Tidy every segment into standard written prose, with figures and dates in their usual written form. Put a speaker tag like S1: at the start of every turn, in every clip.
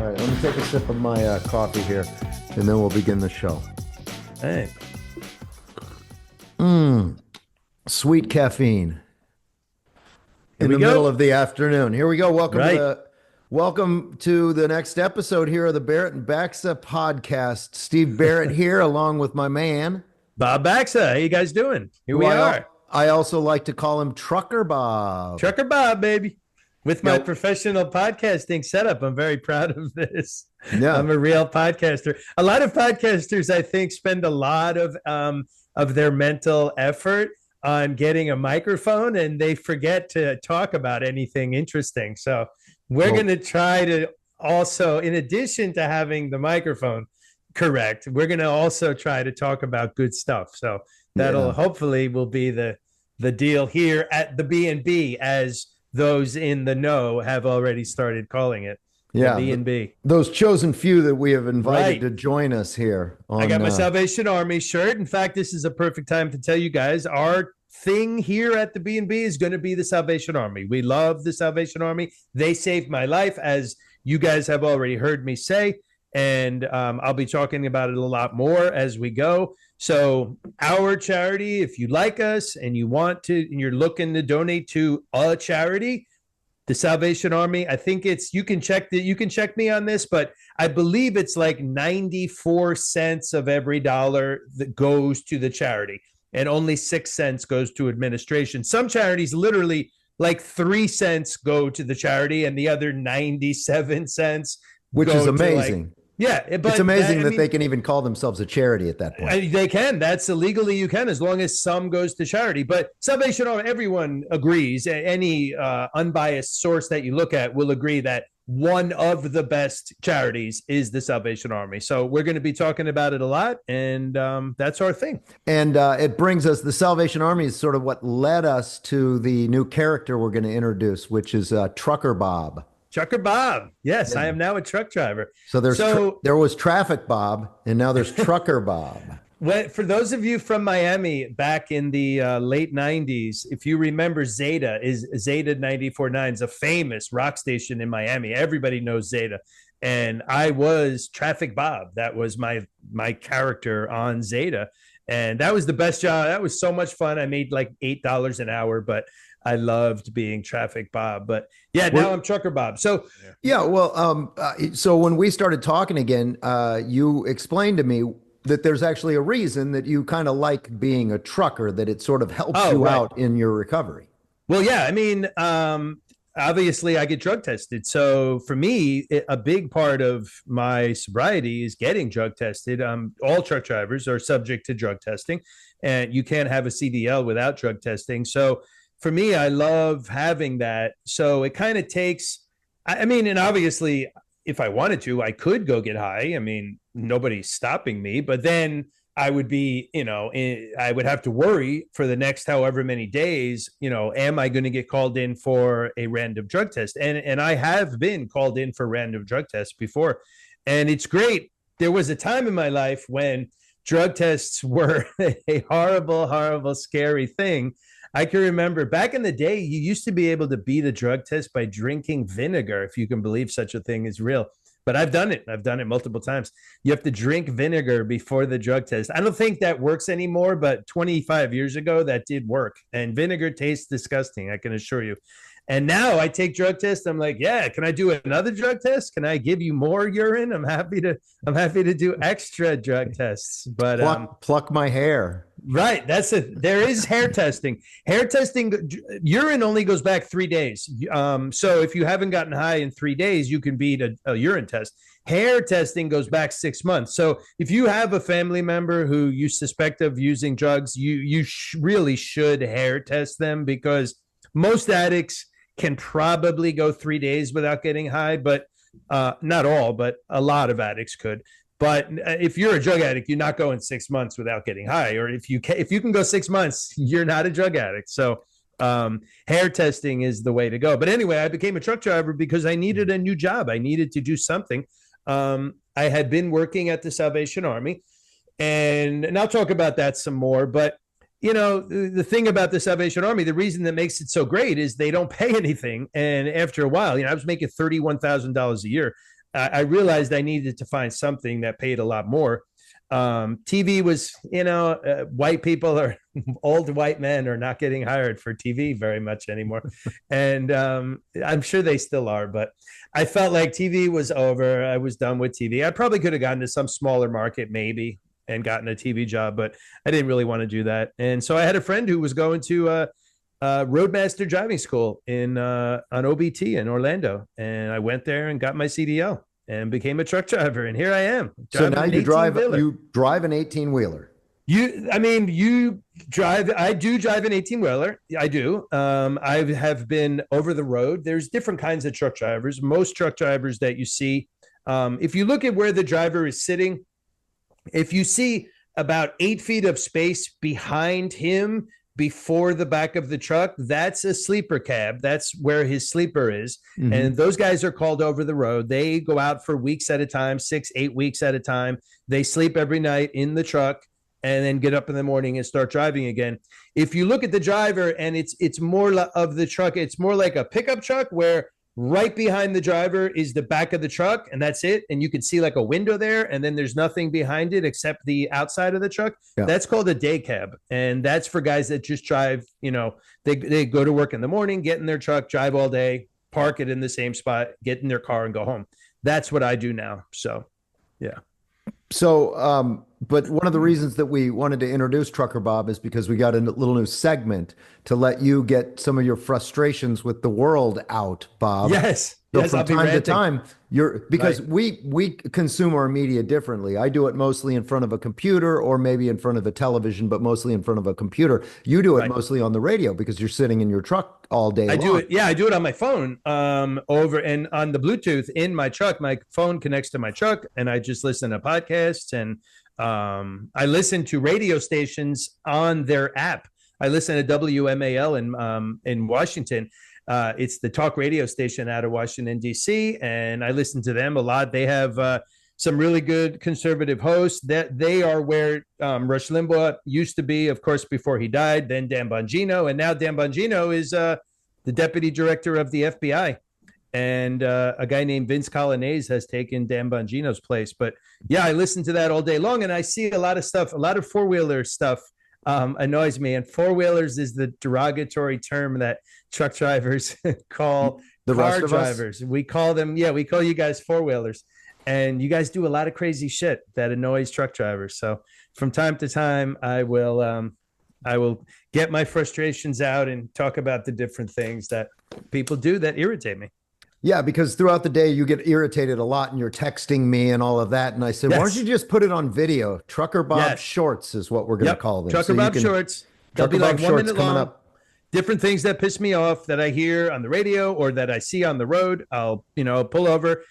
S1: right, let me take a sip of my coffee here, and then we'll begin the show.
S2: Hey,
S1: Sweet caffeine in
S2: we
S1: the
S2: go.
S1: middle of the afternoon. Here we go.
S2: Right.
S1: Welcome to the next episode here of the Barrett and Baxa podcast. Steve Barrett here, along with my man
S2: Bob Baxa. How you guys doing? Here
S1: who
S2: we are.
S1: I also like to call him Trucker Bob.
S2: Trucker Bob, baby. With my
S1: Yep.
S2: professional podcasting setup, I'm very proud of this.
S1: Yeah.
S2: I'm a real podcaster. A lot of podcasters, I think, spend a lot of their mental effort on getting a microphone, and they forget to talk about anything interesting. So we're going to try to also, in addition to having the microphone correct, we're going to also try to talk about good stuff. So that'll hopefully will be the deal here at the B&B, as those in the know have already started calling it.
S1: Yeah,
S2: the B&B.
S1: Those chosen few that we have invited
S2: Right.
S1: to join us here.
S2: I got my Salvation Army shirt. In fact, this is a perfect time to tell you guys our thing here at the B&B is going to be the Salvation Army. We love the Salvation Army. They saved my life, as you guys have already heard me say, and I'll be talking about it a lot more as we go. So our charity, if you like us and you want to, and you're looking to donate to a charity, the Salvation Army, I think you can check me on this, but I believe it's like 94 cents of every dollar that goes to the charity, and only 6 cents goes to administration. Some charities literally like 3 cents go to the charity, and the other 97 cents,
S1: which is amazing.
S2: But
S1: it's amazing that they can even call themselves a charity at that point.
S2: They can. That's illegally you can, as long as some goes to charity. But Salvation Army, everyone agrees. Any unbiased source that you look at will agree that one of the best charities is the Salvation Army. So we're going to be talking about it a lot, and that's our thing.
S1: And it brings us, the Salvation Army is sort of what led us to the new character we're going to introduce, which is Trucker Bob.
S2: Trucker Bob. Yes, I am now a truck driver.
S1: So there was Traffic Bob, and now there's Trucker Bob.
S2: For those of you from Miami back in the late 90s, if you remember Zeta 94.9 is a famous rock station in Miami. Everybody knows Zeta. And I was Traffic Bob. That was my character on Zeta. And that was the best job. That was so much fun. I made like $8 an hour, but I loved being Traffic Bob. But yeah, now I'm Trucker Bob. So
S1: so when we started talking again, you explained to me that there's actually a reason that you kind of like being a trucker, that it sort of helps you out in your recovery.
S2: Well, yeah, I mean, obviously I get drug tested. So for me, a big part of my sobriety is getting drug tested. All truck drivers are subject to drug testing, and you can't have a CDL without drug testing. So for me, I love having that. So it kind of takes, I mean, and obviously if I wanted to, I could go get high. I mean, nobody's stopping me, but then I would be, I would have to worry for the next however many days, am I going to get called in for a random drug test? And I have been called in for random drug tests before. And it's great. There was a time in my life when drug tests were a horrible, horrible, scary thing. I can remember back in the day, you used to be able to beat a drug test by drinking vinegar, if you can believe such a thing is real. But I've done it. I've done it multiple times. You have to drink vinegar before the drug test. I don't think that works anymore, but 25 years ago, that did work. And vinegar tastes disgusting, I can assure you. And now I take drug tests. I'm like, yeah, can I do another drug test? Can I give you more urine? I'm happy to do extra drug tests. But
S1: pluck my hair.
S2: Right. There is hair testing. Hair testing, urine only goes back 3 days. So if you haven't gotten high in 3 days, you can beat a urine test. Hair testing goes back 6 months. So if you have a family member who you suspect of using drugs, you really should hair test them, because most addicts can probably go 3 days without getting high, but not all, but a lot of addicts could. But if you're a drug addict, you're not going 6 months without getting high. Or if you can go 6 months, you're not a drug addict. So hair testing is the way to go. But anyway, I became a truck driver because I needed a new job. I needed to do something. I had been working at the Salvation Army, and I'll talk about that some more. But the thing about the Salvation Army, the reason that makes it so great is they don't pay anything. And after a while, I was making $31,000 a year. I realized I needed to find something that paid a lot more. TV was, white people or old white men are not getting hired for TV very much anymore. And I'm sure they still are, but I felt like TV was over. I was done with TV. I probably could have gotten to some smaller market maybe and gotten a TV job, but I didn't really want to do that. And so I had a friend who was going to Roadmaster driving school on OBT in Orlando. And I went there and got my CDL and became a truck driver. And here I am.
S1: So now you drive an 18-wheeler.
S2: You drive, I do drive an 18-wheeler. I do. I have been over the road. There's different kinds of truck drivers. Most truck drivers that you see, if you look at where the driver is sitting, if you see about 8 feet of space behind him before the back of the truck, that's a sleeper cab. That's where his sleeper is. Mm-hmm. And those guys are called over the road. They go out for weeks at a time, 6-8 weeks at a time. They sleep every night in the truck and then get up in the morning and start driving again. If you look at the driver and it's more of the truck, it's more like a pickup truck where right behind the driver is the back of the truck, and that's it. And you can see like a window there, and then there's nothing behind it except the outside of the truck. Yeah. That's called a day cab. And that's for guys that just drive, they go to work in the morning, get in their truck, drive all day, park it in the same spot, get in their car and go home. That's what I do now. So, yeah.
S1: So, but one of the reasons that we wanted to introduce Trucker Bob is because we got a little new segment to let you get some of your frustrations with the world out, Bob.
S2: Yes.
S1: So
S2: yes,
S1: from time to time, because we consume our media differently. I do it mostly in front of a computer or maybe in front of a television, but mostly in front of a computer. You do it mostly on the radio because you're sitting in your truck all day long.
S2: I do it on my phone over and on the Bluetooth in my truck. My phone connects to my truck and I just listen to podcasts and I listen to radio stations on their app. I listen to WMAL in Washington. It's the talk radio station out of Washington, D.C., and I listen to them a lot. They have some really good conservative hosts. That they are where Rush Limbaugh used to be, of course, before he died, then Dan Bongino, and now Dan Bongino is the deputy director of the FBI. And a guy named Vince Colonnese has taken Dan Bongino's place. But yeah, I listen to that all day long, and I see a lot of stuff, a lot of four-wheeler stuff annoys me. And four-wheelers is the derogatory term that truck drivers call
S1: the
S2: car drivers. We call them, we call you guys four-wheelers. And you guys do a lot of crazy shit that annoys truck drivers. So from time to time, I will get my frustrations out and talk about the different things that people do that irritate me.
S1: Yeah, because throughout the day you get irritated a lot and you're texting me and all of that. And I said, why don't you just put it on video? Trucker Bob Shorts is what we're going to call them.
S2: Trucker Bob Shorts. They'll be like 1 minute long. Different things that piss me off that I hear on the radio or that I see on the road. I'll, pull over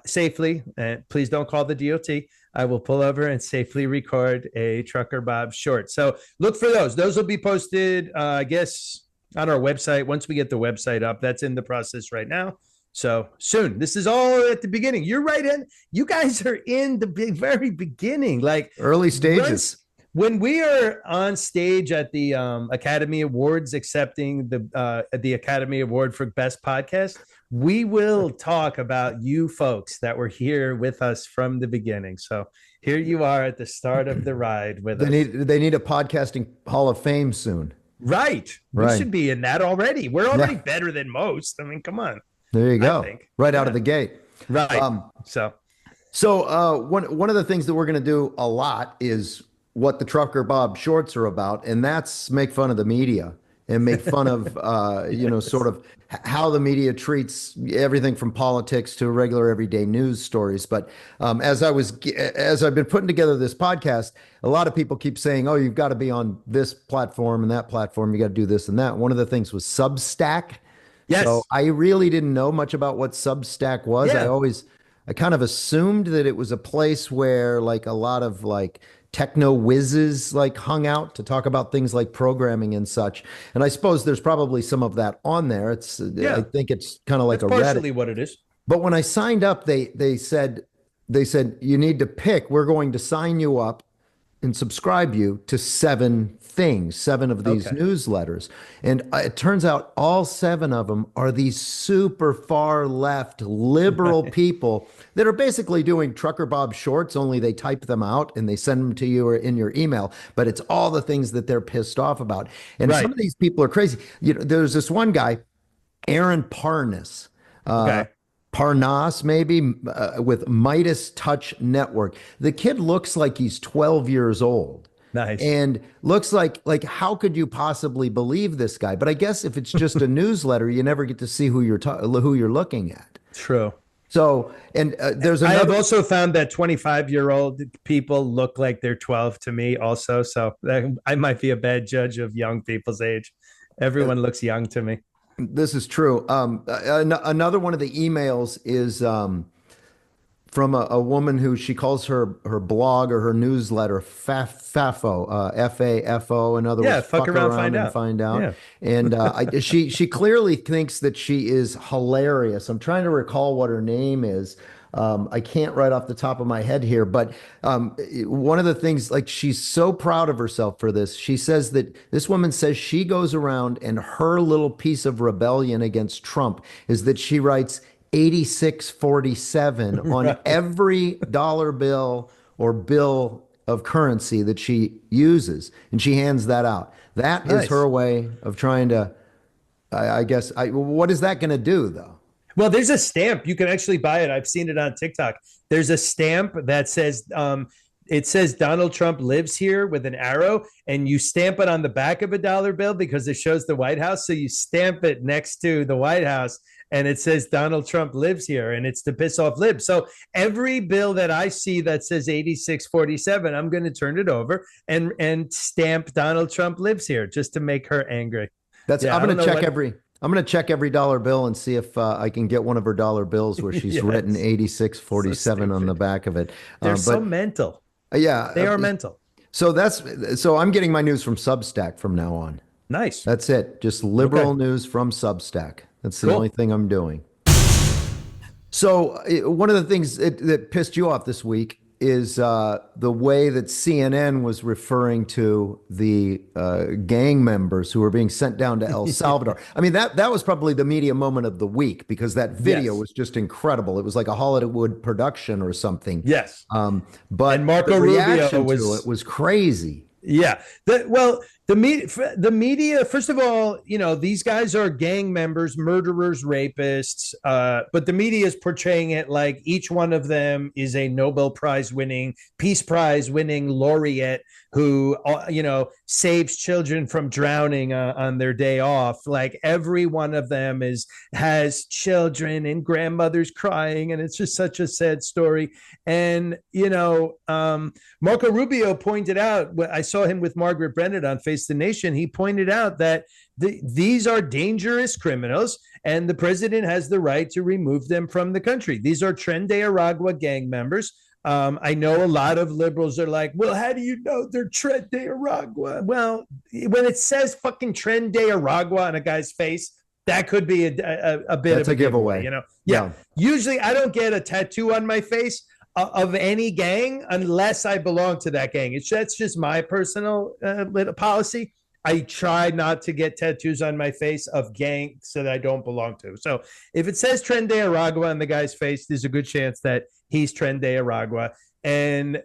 S2: safely. And please don't call the DOT. I will pull over and safely record a Trucker Bob Short. So look for those. Those will be posted, I guess, on our website. Once we get the website up, that's in the process right now. So soon. This is all at the beginning. You're right in. You guys are in the very beginning, like
S1: early stages.
S2: When we are on stage at the Academy Awards, accepting the Academy Award for Best Podcast, we will talk about you folks that were here with us from the beginning. So here you are at the start of the ride with us.
S1: They need a podcasting Hall of Fame soon.
S2: Right. We should be in that already. We're already better than most. I mean, come on.
S1: There you go. Right out of the gate.
S2: Right.
S1: So one of the things that we're going to do a lot is what the Trucker Bob Shorts are about, and that's make fun of the media and make fun of sort of how the media treats everything from politics to regular everyday news stories. But as I've been putting together this podcast, a lot of people keep saying, "Oh, you've got to be on this platform and that platform. You got to do this and that." One of the things was Substack.
S2: Yes.
S1: So I really didn't know much about what Substack was.
S2: Yeah.
S1: I kind of assumed that it was a place where like a lot of like techno whizzes like hung out to talk about things like programming and such. And I suppose there's probably some of that on there. I think it's kind of like
S2: that's
S1: a Reddit.
S2: Partially what it is.
S1: But when I signed up, they said you need to pick. We're going to sign you up and subscribe you to 7 things, 7 of these
S2: Okay.
S1: newsletters. And it turns out all 7 of them are these super far left liberal people that are basically doing Trucker Bob shorts, only they type them out and they send them to you or in your email. But it's all the things that they're pissed off about. And some
S2: Right.
S1: of these people are crazy. There's this one guy, Aaron Parnas. Uh,
S2: Okay.
S1: Parnas, maybe, with Midas Touch Network. The kid looks like he's 12 years old
S2: Nice.
S1: and looks like how could you possibly believe this guy? But I guess if it's just a newsletter, you never get to see who you're looking at.
S2: True.
S1: So, and there's
S2: I have
S1: another.
S2: also found that 25-year-old people look like they're 12 to me also. So I might be a bad judge of young people's age. Everyone looks young to me.
S1: This is true. Another one of the emails is from a woman who she calls her blog or her newsletter FAFO, FAFO. In other
S2: Yeah,
S1: words,
S2: fuck around, find
S1: and
S2: out.
S1: find out.
S2: Yeah.
S1: And she clearly thinks that she is hilarious. I'm trying to recall what her name is. I can't right off the top of my head here, but one of the things, like, she's so proud of herself for this. She says that this woman says she goes around and her little piece of rebellion against Trump is that she writes 8647 on
S2: Right.
S1: every dollar bill or bill of currency that she uses, and she hands that out. That is
S2: Nice.
S1: her way of trying to, I guess, what is that going to do, though?
S2: Well, there's a stamp. You can actually buy it. I've seen it on TikTok. There's a stamp that says, it says Donald Trump lives here with an arrow, and you stamp it on the back of a dollar bill because it shows the White House. So you stamp it next to the White House and it says Donald Trump lives here, and it's to piss off libs. So every bill that I see that says 8647, I'm going to turn it over and stamp Donald Trump lives here just to make her angry.
S1: That's
S2: Yeah,
S1: I'm
S2: I
S1: going
S2: don't
S1: to
S2: know
S1: check
S2: what.
S1: every I'm going to check every dollar bill and see if I can get one of her dollar bills where she's written
S2: Yes. So
S1: 8647 on the
S2: stupid.
S1: back of it.
S2: They're so
S1: But
S2: mental.
S1: yeah,
S2: They are mental.
S1: so I'm getting my news from Substack from now on.
S2: Nice.
S1: That's it. Just liberal
S2: Okay.
S1: news from Substack. That's the
S2: Cool.
S1: only thing I'm doing. So one of the things that pissed you off this week is the way that CNN was referring to the gang members who were being sent down to El Salvador. I mean, that was probably the media moment of the week because that video
S2: Yes.
S1: was just incredible. It was like a Hollywood production or something.
S2: Yes.
S1: But
S2: And Marco
S1: the
S2: Rubio
S1: reaction to
S2: was
S1: it was crazy.
S2: Yeah. The media, first of all, these guys are gang members, murderers, rapists. But the media is portraying it like each one of them is a Nobel Prize winning, Peace Prize winning laureate who, saves children from drowning on their day off. Like every one of them has children and grandmothers crying. And it's just such a sad story. And, Marco Rubio pointed out, I saw him with Margaret Bennett on Face the Nation. He pointed out that these are dangerous criminals and the president has the right to remove them from the country. These are Tren de Aragua gang members. I know a lot of liberals are like, well, how do you know they're Tren de Aragua? Well, when it says fucking Tren de Aragua on a guy's face, that could be a bit
S1: That's
S2: of
S1: a giveaway.
S2: Yeah.
S1: Yeah.
S2: Usually I don't get a tattoo on my face of any gang unless I belong to that gang. That's just my personal little policy. I try not to get tattoos on my face of gangs that I don't belong to. So if it says Tren de Aragua on the guy's face, there's a good chance that he's Tren de Aragua. And,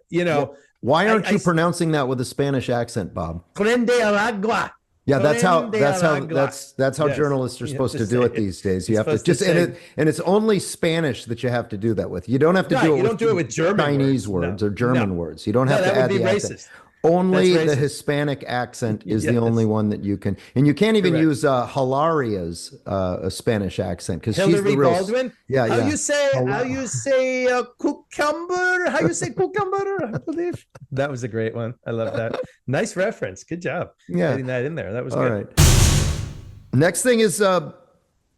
S1: Why aren't you pronouncing that with a Spanish accent, Bob?
S2: Tren de Aragua.
S1: Yeah, that's how
S2: Yes.
S1: journalists are
S2: You have
S1: supposed
S2: to
S1: to do
S2: say
S1: it
S2: it.
S1: these days. You
S2: You're
S1: have to
S2: supposed to
S1: just
S2: say-
S1: and it's only Spanish that you have to do that with. You don't have to
S2: Right,
S1: do it
S2: you
S1: with
S2: don't do it with German
S1: Chinese
S2: words.
S1: words
S2: No.
S1: or German
S2: No.
S1: words. You don't
S2: No,
S1: have to
S2: that would
S1: add
S2: be
S1: the accent.
S2: racist.
S1: Only
S2: That's
S1: the
S2: racist.
S1: Hispanic accent is the
S2: Yes.
S1: only one that you can, and you can't even
S2: Correct.
S1: use Hilaria's a Spanish accent because she's
S2: Hillary
S1: the real.
S2: Baldwin.
S1: Yeah,
S2: How
S1: yeah.
S2: you say? How you say cucumber? How you say cucumber? I believe that was a great one. I love that. Nice reference. Good job.
S1: Yeah.
S2: Getting that in there. That was
S1: All
S2: good.
S1: right. Next thing is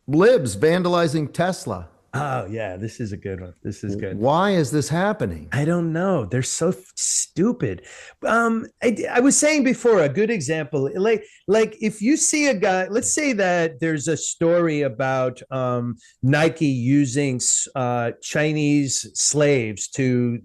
S1: libs vandalizing Tesla.
S2: Oh yeah, this is a good one. This is good.
S1: Why is this happening?
S2: I don't know. They're so stupid. I was saying before, a good example, like if you see a guy, let's say that there's a story about Nike using Chinese slaves to,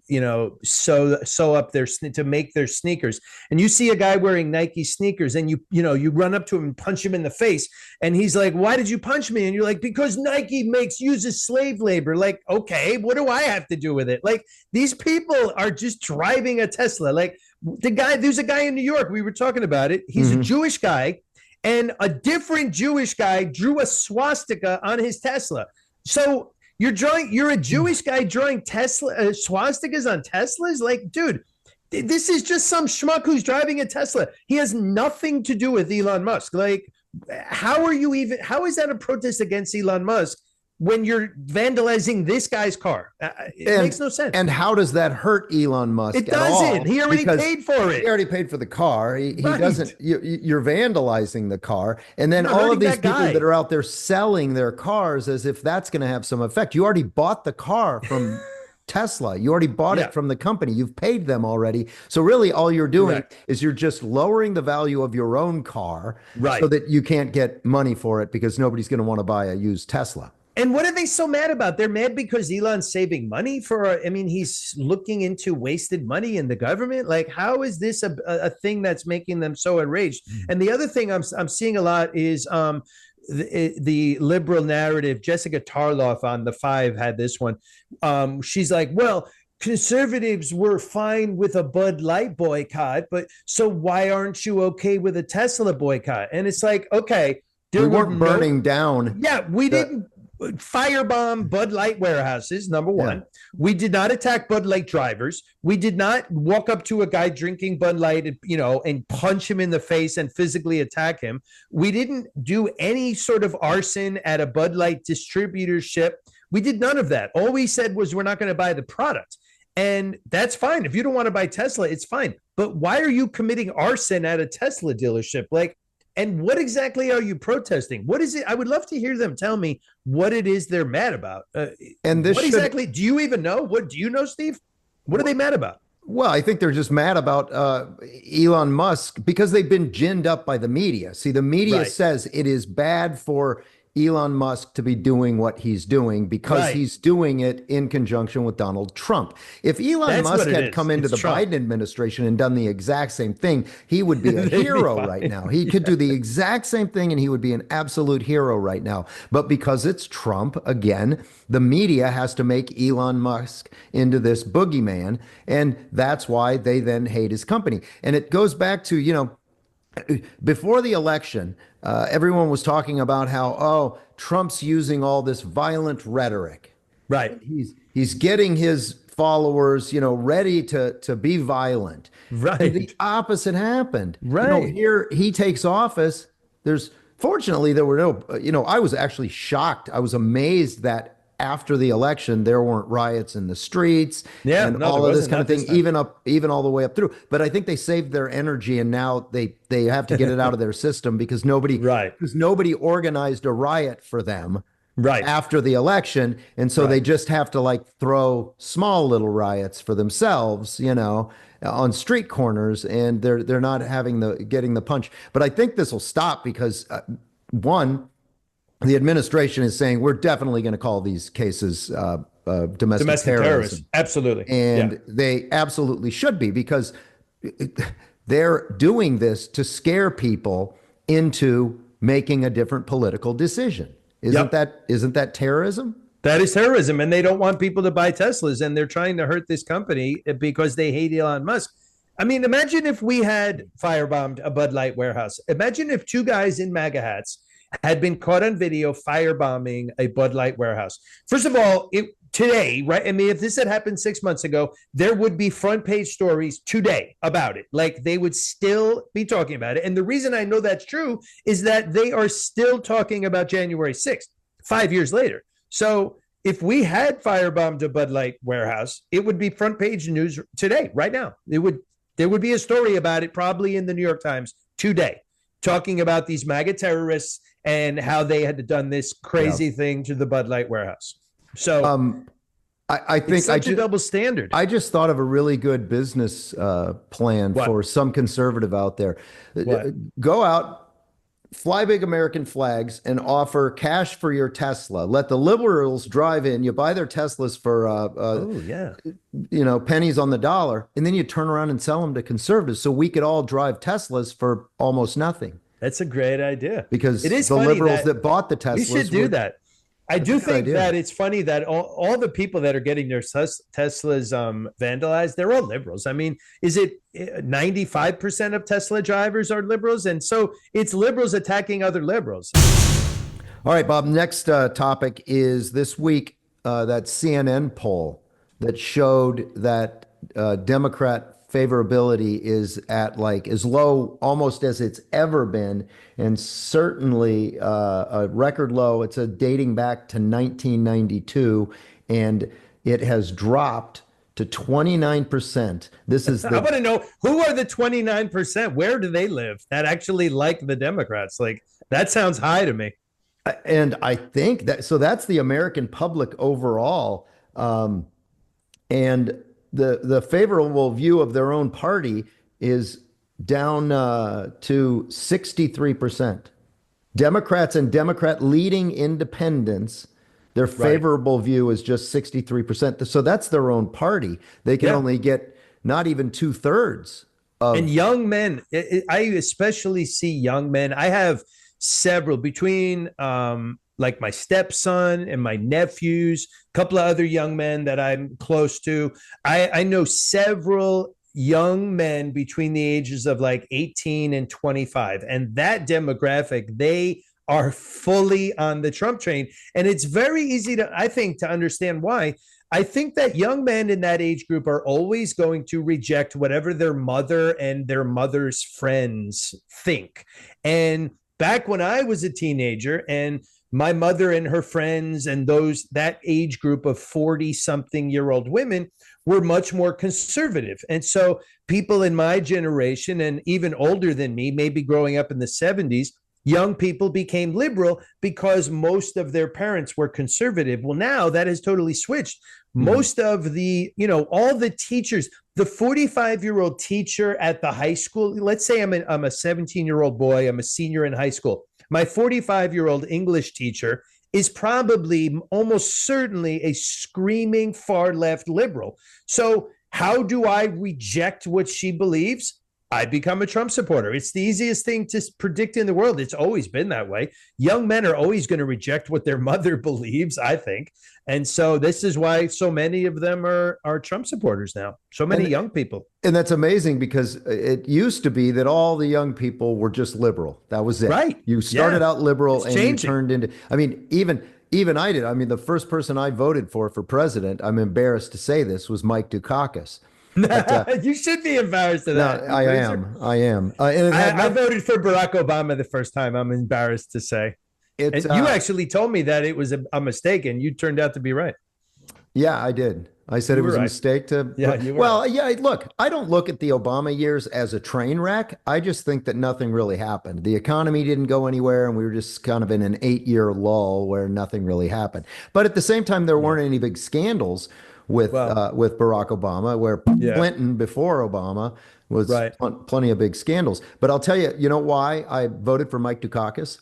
S2: sew up to make their sneakers, and you see a guy wearing Nike sneakers, and you run up to him and punch him in the face, and he's like, "Why did you punch me?" And you're like, "Because Nike uses slave labor." Like, okay, what do I have to do with it? Like, these people are just driving a Tesla. Like, there's a guy in New York, we were talking about it. He's a Jewish guy, and a different Jewish guy drew a swastika on his Tesla. So you're a Jewish guy drawing swastikas on Teslas? Like, dude, this is just some schmuck who's driving a Tesla. He has nothing to do with Elon Musk. Like, how is that a protest against Elon Musk when you're vandalizing this guy's car? It makes no sense.
S1: And how does that hurt Elon Musk?
S2: It doesn't.
S1: All?
S2: He already paid for it.
S1: He already paid for the car. He
S2: Right.
S1: doesn't. You're vandalizing the car, and then all of these people that are out there selling their cars as if that's going to have some effect. You already bought the car from Tesla. You already bought it from the company. You've paid them already. So really all you're doing is you're just lowering the value of your own car so that you can't get money for it because nobody's going to want to buy a used Tesla.
S2: And what are they so mad about? They're mad because Elon's saving money he's looking into wasted money in the government. Like, how is this a thing that's making them so enraged? And the other thing I'm seeing a lot is the liberal narrative. Jessica Tarloff on The Five had this one. She's like, well, conservatives were fine with a Bud Light boycott, but so why aren't you okay with a Tesla boycott? And it's like, okay,
S1: we weren't burning down.
S2: Yeah, we didn't firebomb Bud Light warehouses, number one. Yeah. We did not attack Bud Light drivers. We did not walk up to a guy drinking Bud Light, and punch him in the face and physically attack him. We didn't do any sort of arson at a Bud Light distributorship. We did none of that. All we said was we're not going to buy the product. And that's fine. If you don't want to buy Tesla, it's fine. But why are you committing arson at a Tesla dealership? Like, and what exactly are you protesting? What is it? I would love to hear them tell me what it is they're mad about.
S1: And this
S2: exactly? Do you even know? What do you know, Steve? What are they mad about?
S1: Well, I think they're just mad about Elon Musk because they've been ginned up by the media. See, the media says it is bad for Elon Musk to be doing what he's doing because he's doing it in conjunction with Donald Trump. If Elon Musk had come into the Biden administration and done the exact same thing, he would be a hero right now. He could do the exact same thing and he would be an absolute hero right now. But because it's Trump, again, the media has to make Elon Musk into this boogeyman. And that's why they then hate his company. And it goes back to, before the election, everyone was talking about how, Trump's using all this violent rhetoric.
S2: Right.
S1: He's getting his followers, ready to be violent.
S2: Right.
S1: And the opposite happened.
S2: Right.
S1: Here he takes office. Fortunately, there were no, I was actually shocked. I was amazed that after the election, there weren't riots in the streets and all of this kind of thing, even all the way up through. But I think they saved their energy and now they have to get it out of their system because nobody organized a riot for them after the election. And so they just have to throw small little riots for themselves, on street corners, and they're not getting the punch. But I think this will stop because the administration is saying we're definitely going to call these cases domestic terrorism.
S2: Absolutely.
S1: And they absolutely should be because they're doing this to scare people into making a different political decision. Isn't that terrorism?
S2: That is terrorism. And they don't want people to buy Teslas, and they're trying to hurt this company because they hate Elon Musk. I mean, imagine if we had firebombed a Bud Light warehouse. Imagine if two guys in MAGA hats had been caught on video firebombing a Bud Light warehouse. First of all, today, right? I mean, if this had happened 6 months ago, there would be front page stories today about it. Like, they would still be talking about it. And the reason I know that's true is that they are still talking about January 6th, 5 years later. So if we had firebombed a Bud Light warehouse, it would be front page news today, right now. There would be a story about it probably in the New York Times today, talking about these MAGA terrorists and how they had done this crazy thing to the Bud Light warehouse. So
S1: I
S2: It's
S1: think
S2: such a double standard.
S1: I just thought of a really good business plan
S2: What?
S1: for some conservative out there.
S2: What?
S1: Go out, fly big American flags, and offer cash for your Tesla. Let the liberals drive in. You buy their Teslas for
S2: Oh, yeah.
S1: pennies on the dollar, and then you turn around and sell them to conservatives, so we could all drive Teslas for almost nothing.
S2: That's a great idea. It
S1: Because
S2: is
S1: the
S2: funny
S1: liberals
S2: that
S1: that bought the
S2: we should
S1: Teslas
S2: do
S1: were,
S2: that. I
S1: that's a
S2: do
S1: good
S2: think
S1: idea.
S2: that it's funny that all the people that are getting their Teslas vandalized, they're all liberals. I mean, is it 95% of Tesla drivers are liberals? And so it's liberals attacking other liberals.
S1: All right, Bob. Next topic is this week that CNN poll that showed that Democrat favorability is at like as low almost as it's ever been, and certainly a record low. It's dating back to 1992, and it has dropped to 29%. This is
S2: I want to know, who are the 29%? Where do they live that actually like the Democrats? Like, that sounds high to me.
S1: and I think that so that's the American public overall. And the favorable view of their own party is down to 63%. Democrats and Democrat leading independents, their
S2: Right.
S1: favorable view is just 63%. So that's their own party. They can
S2: Yeah.
S1: only get not even two-thirds
S2: And
S1: of.
S2: young men, I especially see young men. I have several between like my stepson and my nephews, a couple of other young men that I'm close to. I know several young men between the ages of like 18 and 25. And that demographic, they are fully on the Trump train. And it's very easy to, I think, to understand why. I think that young men in that age group are always going to reject whatever their mother and their mother's friends think. And back when I was a teenager and my mother and her friends and that age group of 40 something year old women were much more conservative. And so people in my generation and even older than me, maybe growing up in the 70s, young people became liberal because most of their parents were conservative. Well, now that has totally switched. Most of all the teachers, the 45-year-old teacher at the high school, let's say I'm a 17-year-old boy, I'm a senior in high school. My 45-year-old English teacher is probably almost certainly a screaming far left liberal. So how do I reject what she believes? I become a Trump supporter. It's the easiest thing to predict in the world. It's always been that way. Young men are always going to reject what their mother believes, I think. And so this is why so many of them are Trump supporters now. So many young people.
S1: And that's amazing because it used to be that all the young people were just liberal. That was it.
S2: Right.
S1: You started out liberal and
S2: changing.
S1: you turned into, I mean, even I did. I mean, the first person I voted for president, I'm embarrassed to say this, was Mike Dukakis. But,
S2: you should be embarrassed of that.
S1: I am. And it had
S2: I voted for Barack Obama the first time. I'm embarrassed to say. And you actually told me that it was a mistake, and you turned out to be right.
S1: Yeah, I did. I said it was a mistake to.
S2: Yeah, you were
S1: well, yeah. Look, I don't look at the Obama years as a train wreck. I just think that nothing really happened. The economy didn't go anywhere, and we were just kind of in an 8-year lull where nothing really happened. But at the same time, there weren't any big scandals with Barack Obama, where Clinton before Obama was plenty of big scandals. But I'll tell you, you know why I voted for Mike Dukakis?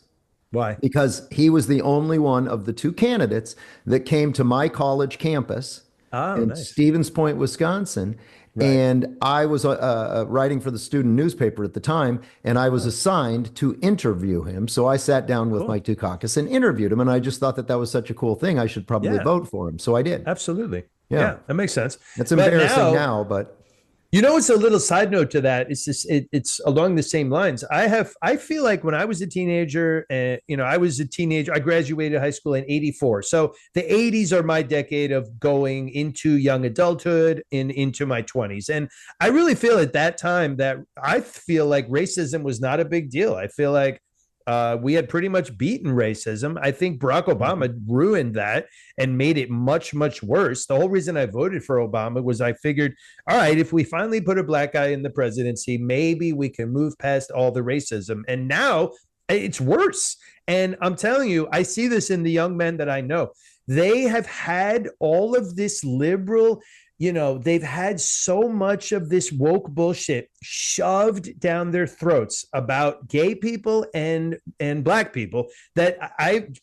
S2: Why?
S1: Because he was the only one of the two candidates that came to my college campus in Stevens Point, Wisconsin. Right. And I was writing for the student newspaper at the time, and I was assigned to interview him. So I sat down with Mike Dukakis and interviewed him, and I just thought that was such a cool thing. I should probably vote for him. So I did.
S2: Absolutely. Yeah, that makes sense.
S1: It's embarrassing now, but
S2: it's a little side note to that. It's just it's along the same lines. I feel like when I was a teenager, I graduated high school in '84. So the '80s are my decade of going into young adulthood and into my 20s. And I really feel at that time that I feel like racism was not a big deal. I feel like we had pretty much beaten racism. I think Barack Obama ruined that and made it much, much worse. The whole reason I voted for Obama was I figured, all right, if we finally put a black guy in the presidency, maybe we can move past all the racism. And now it's worse. And I'm telling you, I see this in the young men that I know. they have had all of this liberal, they've had so much of this woke bullshit shoved down their throats about gay people and black people that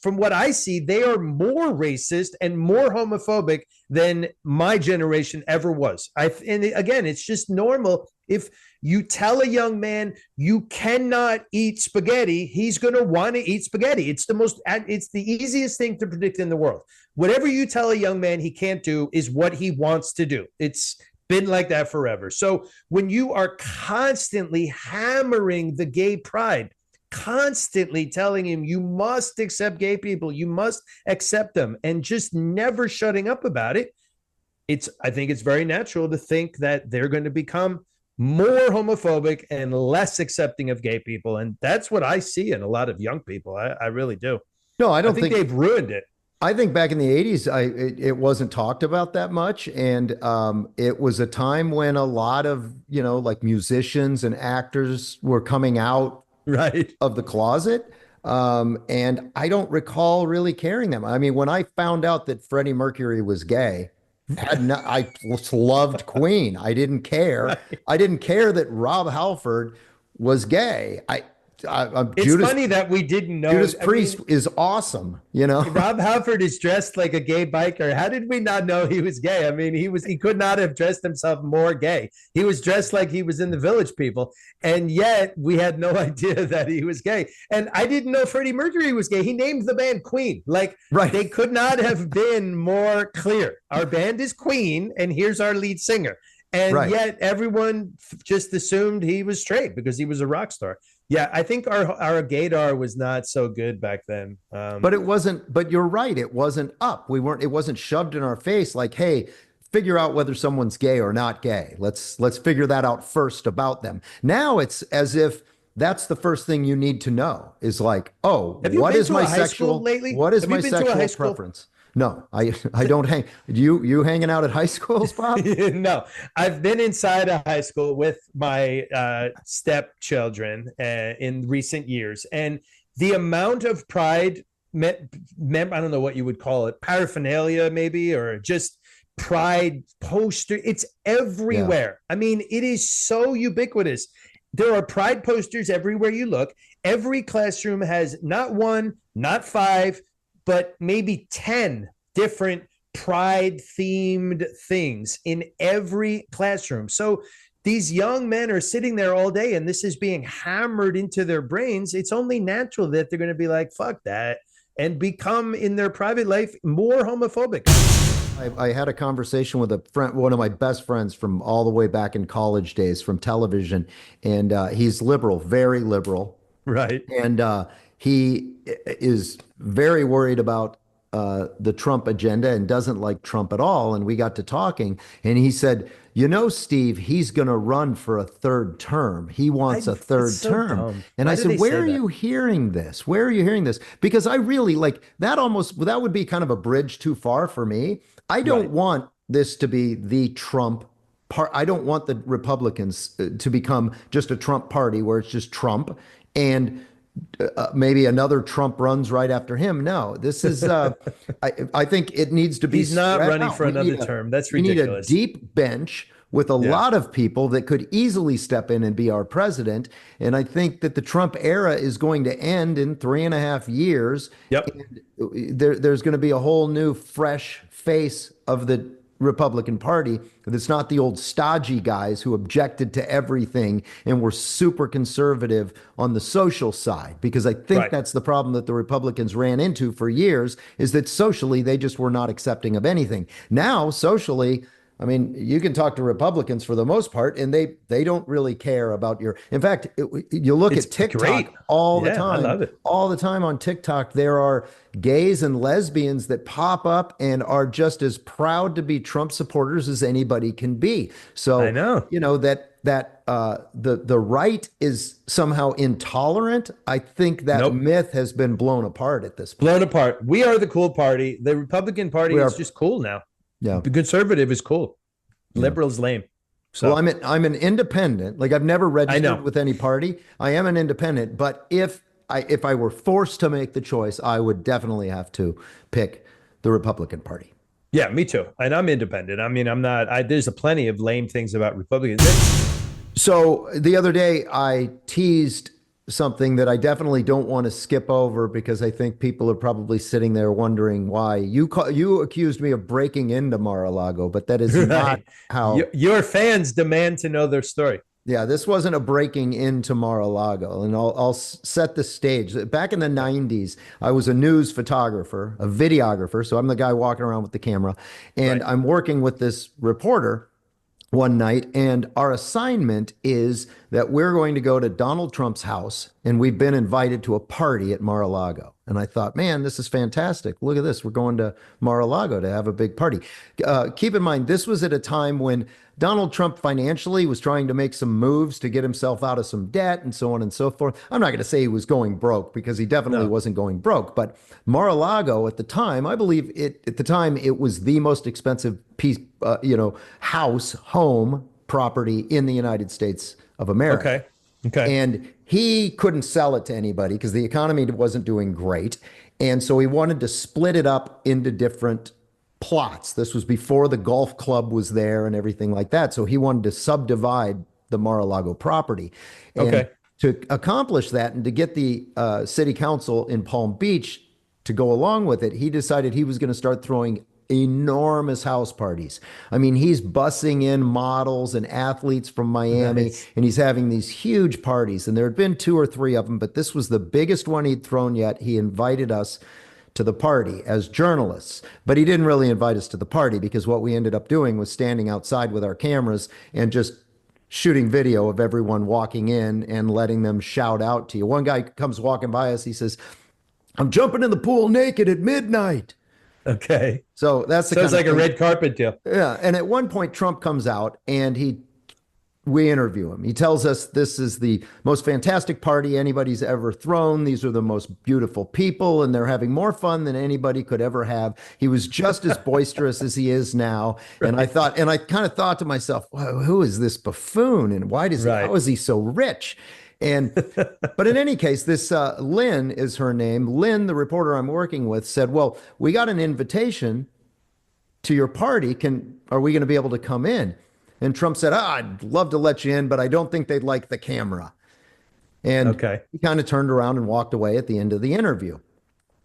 S2: from what I see, they are more racist and more homophobic than my generation ever was. And again, it's just normal. If you tell a young man you cannot eat spaghetti, he's going to want to eat spaghetti. It's the easiest thing to predict in the world. Whatever you tell a young man he can't do is what he wants to do. It's been like that forever. So when you are constantly hammering the gay pride, constantly telling him you must accept gay people, you must accept them, and just never shutting up about it, I think it's very natural to think that they're going to become more homophobic and less accepting of gay people. And that's what I see in a lot of young people. I really do.
S1: No, I don't think
S2: they've ruined it.
S1: I think back in the 80s, it wasn't talked about that much. And it was a time when a lot of, like musicians and actors were coming out
S2: right
S1: of the closet. And I don't recall really caring them. I mean, when I found out that Freddie Mercury was gay, I loved Queen. I didn't care. Right. I didn't care that Rob Halford was gay.
S2: It's Judas, funny that we didn't know.
S1: Judas Priest is awesome,
S2: Rob Halford is dressed like a gay biker. How did we not know he was gay? I mean, he could not have dressed himself more gay. He was dressed like he was in the Village People, and yet we had no idea that he was gay. And I didn't know Freddie Mercury was gay. He named the band Queen.
S1: Right.
S2: They could not have been more clear. Our band is Queen, and here's our lead singer. And yet everyone just assumed he was straight because he was a rock star. Yeah, I think our gaydar was not so good back then.
S1: But it wasn't, but you're right. It wasn't up. It wasn't shoved in our face like, hey, figure out whether someone's gay or not gay. Let's figure that out first about them. Now it's as if that's the first thing you need to know is like, oh, what is my sexual preference? No, I don't hang. You hanging out at high schools, Bob?
S2: No, I've been inside a high school with my stepchildren in recent years, and the amount of pride, I don't know what you would call it, paraphernalia maybe, or just pride poster. It's everywhere. Yeah. I mean, it is so ubiquitous. There are pride posters everywhere you look. Every classroom has not one, not five, but maybe 10 different pride themed things in every classroom. So these young men are sitting there all day and this is being hammered into their brains. It's only natural that they're going to be like, fuck that, and become in their private life more homophobic.
S1: I had a conversation with a friend, one of my best friends from all the way back in college days from television. And he's liberal, very liberal.
S2: Right.
S1: And he is very worried about the Trump agenda and doesn't like Trump at all. And we got to talking and he said, Steve, he's going to run for a third term. He wants a third term.
S2: Dumb.
S1: And I said, where are you hearing this? Where are you hearing this? Because I really like that that would be kind of a bridge too far for me. I don't want this to be the Trump part. I don't want the Republicans to become just a Trump party where it's just Trump and maybe another Trump runs right after him. No, this is, I think it needs to be.
S2: He's not running for another term. That's ridiculous.
S1: We need a deep bench with a lot of people that could easily step in and be our president. And I think that the Trump era is going to end in 3.5 years.
S2: Yep.
S1: And there's going to be a whole new fresh face of the Republican Party. It's not the old stodgy guys who objected to everything and were super conservative on the social side, because I think that's the problem that the Republicans ran into for years, is that socially they just were not accepting of anything. Now, socially, I mean, you can talk to Republicans for the most part, and they don't really care about your. In fact, you look at TikTok all the time.
S2: I love it.
S1: All the time on TikTok, there are gays and lesbians that pop up and are just as proud to be Trump supporters as anybody can be. So
S2: I know,
S1: that the right is somehow intolerant. I think that myth has been blown apart at this point.
S2: Blown apart. We are the cool party. The Republican Party is just cool now.
S1: Yeah,
S2: the conservative is cool. Liberal's lame. So
S1: well, I'm an independent. Like I've never registered with any party. I am an independent, but if I were forced to make the choice, I would definitely have to pick the the Republican Party.
S2: Yeah, me too. And I'm independent. I mean, I'm not. There's a plenty of lame things about Republicans.
S1: So the other day, I teased something that I definitely don't want to skip over because I think people are probably sitting there wondering why you accused me of breaking into Mar-a-Lago, but that is not
S2: Right.
S1: how.
S2: Your fans demand to know their story.
S1: Yeah, this wasn't a breaking into Mar-a-Lago, and I'll set the stage. Back in the 90s, I was a news photographer, a videographer, so I'm the guy walking around with the camera, and
S2: Right.
S1: I'm working with this reporter one night, and our assignment is that we're going to go to Donald Trump's house, and we've been invited to a party at Mar-a-Lago. And I thought, man, this is fantastic. Look at this. We're going to Mar-a-Lago to have a big party. Keep in mind, this was at a time when Donald Trump financially was trying to make some moves to get himself out of some debt and so on and so forth. I'm not going to say he was going broke because he definitely
S2: No.
S1: wasn't going broke, but Mar-a-Lago at the time, I believe it at the time it was the most expensive piece, house, home property in the United States of America.
S2: Okay. Okay.
S1: And he couldn't sell it to anybody because the economy wasn't doing great. And so he wanted to split it up into different plots. This was before the golf club was there and everything like that. So he wanted to subdivide the Mar-a-Lago property. And
S2: Okay.
S1: to accomplish that and to get the city council in Palm Beach to go along with it, he decided he was going to start throwing enormous house parties. I mean, he's bussing in models and athletes from Miami,
S2: Nice.
S1: and he's having these huge parties. And there had been two or three of them, but this was the biggest one he'd thrown yet. He invited us to the party as journalists, but he didn't really invite us to the party because what we ended up doing was standing outside with our cameras and just shooting video of everyone walking in and letting them shout out to you. One guy comes walking by us. He says, "I'm jumping in the pool naked at midnight."
S2: Okay.
S1: So that's the
S2: Sounds
S1: kind
S2: like
S1: of
S2: a
S1: thing.
S2: red carpet deal.
S1: Yeah. And at one point, Trump comes out and we interview him. He tells us this is the most fantastic party anybody's ever thrown. These are the most beautiful people, and they're having more fun than anybody could ever have. He was just as boisterous as he is now. And I kind of thought to myself, wow, who is this buffoon? And
S2: Right.
S1: how is he so rich? And, but in any case, this Lynn is her name. Lynn, the reporter I'm working with, said, well, we got an invitation to your party. Are we going to be able to come in? And Trump said, I'd love to let you in, but I don't think they'd like the camera. And
S2: Okay.
S1: he kind of turned around and walked away at the end of the interview.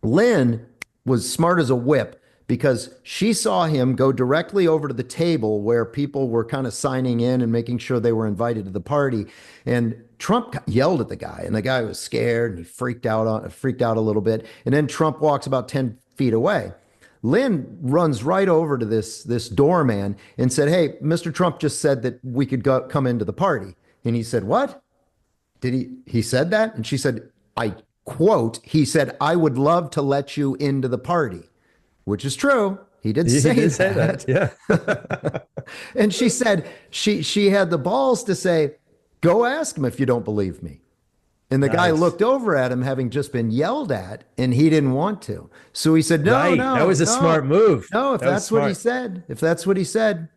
S1: Lynn was smart as a whip because she saw him go directly over to the table where people were kind of signing in and making sure they were invited to the party. And Trump yelled at the guy, and the guy was scared and he freaked out a little bit. And then Trump walks about 10 feet away. Lynn runs right over to this doorman and said, "Hey, Mr. Trump just said that we could come into the party." And he said, "What? Did he said that?" And she said, I quote, he said, "I would love to let you into the party," which is true. He did
S2: He
S1: say
S2: did
S1: that.
S2: say that. Yeah.
S1: And she said she had the balls to say, "Go ask him if you don't believe me." And the guy
S2: Nice.
S1: looked over at him, having just been yelled at, and he didn't want to. So he said, "No,
S2: Right.
S1: no,
S2: That was a
S1: no,
S2: smart move.
S1: no. If
S2: That was
S1: that's what he
S2: smart.
S1: said, if that's what he said."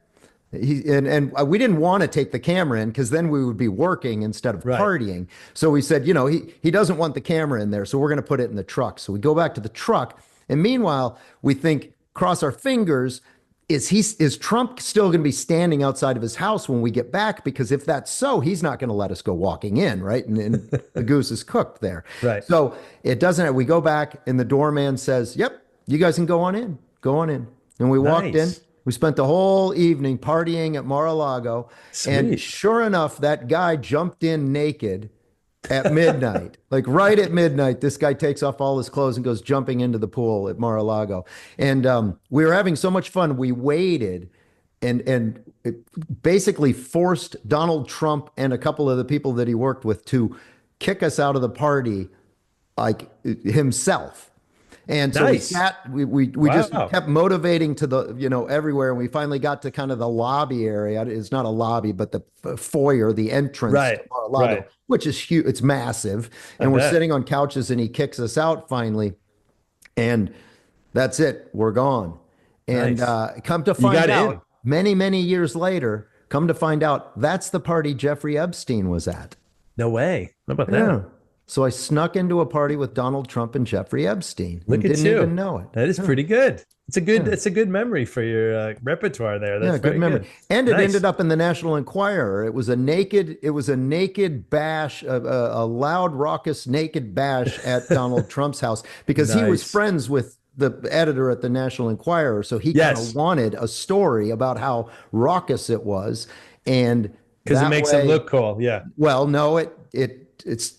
S1: And we didn't want to take the camera in because then we would be working instead of
S2: Right.
S1: partying. So we said, he doesn't want the camera in there, so we're going to put it in the truck. So we go back to the truck, and meanwhile we think, cross our fingers. Is Trump still going to be standing outside of his house when we get back? Because if that's so, he's not going to let us go walking in, right? And the goose is cooked there.
S2: Right.
S1: So it doesn't. We go back, and the doorman says, "Yep, you guys can go on in. Go on in." And we walked in.
S2: Nice.
S1: We spent the whole evening partying at Mar-a-Lago, and
S2: Sweet.
S1: sure enough, that guy jumped in naked at midnight. Like right at midnight, this guy takes off all his clothes and goes jumping into the pool at Mar-a-Lago. And we were having so much fun. We waited and it basically forced Donald Trump and a couple of the people that he worked with to kick us out of the party like himself. And so
S2: Nice.
S1: we just
S2: Wow.
S1: kept motivating to everywhere. And we finally got to kind of the lobby area. It's not a lobby, but the foyer, the entrance
S2: Right.
S1: to Mar-a-Lago,
S2: Right.
S1: which is huge. It's massive. And we're
S2: bet.
S1: sitting on couches and he kicks us out finally. And that's it. We're gone. And
S2: Nice.
S1: come to
S2: You
S1: find
S2: got
S1: out
S2: in.
S1: many, many years later, come to find out that's the party Jeffrey Epstein was at.
S2: No way. How about
S1: Yeah.
S2: that?
S1: So I snuck into a party with Donald Trump and Jeffrey Epstein
S2: Look
S1: and
S2: at
S1: didn't
S2: you.
S1: even know it.
S2: That is
S1: Yeah.
S2: pretty good. It's a good.
S1: Yeah.
S2: It's a good memory for your repertoire there. That's
S1: Yeah, good
S2: very
S1: memory.
S2: good.
S1: And it
S2: Nice.
S1: ended up in the National Enquirer. It was a naked bash, a loud, raucous, naked bash at Donald Trump's house because he was
S2: Nice.
S1: friends with the editor at the National Enquirer. So he kind
S2: Yes,
S1: of wanted a story about how raucous it was. And
S2: because it
S1: that
S2: makes him
S1: way,
S2: look cool. Yeah.
S1: well, no, it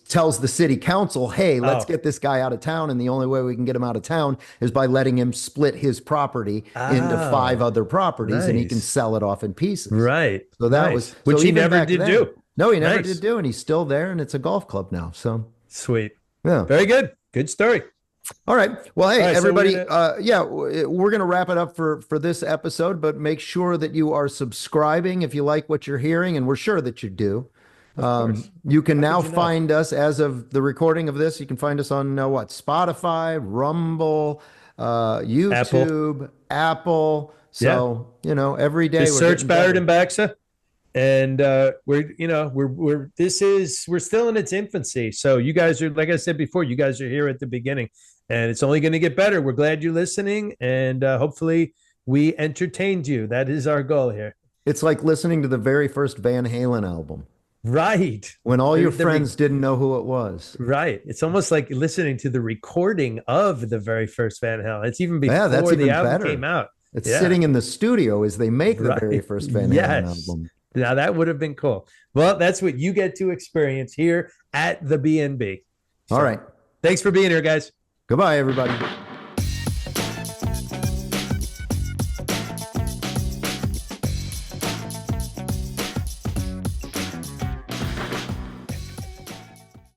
S1: tells the city council, hey, let's
S2: Oh.
S1: get this guy out of town, and the only way we can get him out of town is by letting him split his property into 5
S2: Oh,
S1: other properties, and he can
S2: nice.
S1: sell it off in pieces.
S2: Right.
S1: So that was
S2: Nice. Which
S1: so
S2: he
S1: even
S2: never
S1: back
S2: did
S1: then-
S2: do.
S1: No, he never
S2: Nice.
S1: did do, and he's still there, and it's a golf club now. So
S2: Sweet.
S1: yeah.
S2: Very good. Good story.
S1: All right. Well, hey,
S2: All right, so
S1: everybody.
S2: we're
S1: We're gonna wrap it up for this episode, but make sure that you are subscribing if you like what you're hearing, and we're sure that you do.
S2: course.
S1: You can now
S2: could you not?
S1: find us as of the recording of this. You can find us on what? Spotify, Rumble, YouTube, Apple. So every day
S2: Just
S1: we're
S2: search
S1: getting
S2: Barrett
S1: better.
S2: and Baxa, and we're still in its infancy. So you guys are, like I said before, you guys are here at the beginning, and it's only going to get better. We're glad you're listening, and hopefully we entertained you. That is our goal here.
S1: It's like listening to the very first Van Halen album
S2: Right.
S1: when all your
S2: The
S1: friends didn't know who it was.
S2: Right. It's almost like listening to the recording of the very first Van Halen. It's even before
S1: that's
S2: the
S1: even
S2: album
S1: better.
S2: came out.
S1: It's
S2: Yeah.
S1: sitting in the studio as they make the
S2: Right.
S1: very first Van Halen
S2: Yes.
S1: album.
S2: Now that would have been cool. Well, that's what you get to experience here at the BNB.
S1: All right.
S2: Thanks for being here, guys.
S1: Goodbye, everybody.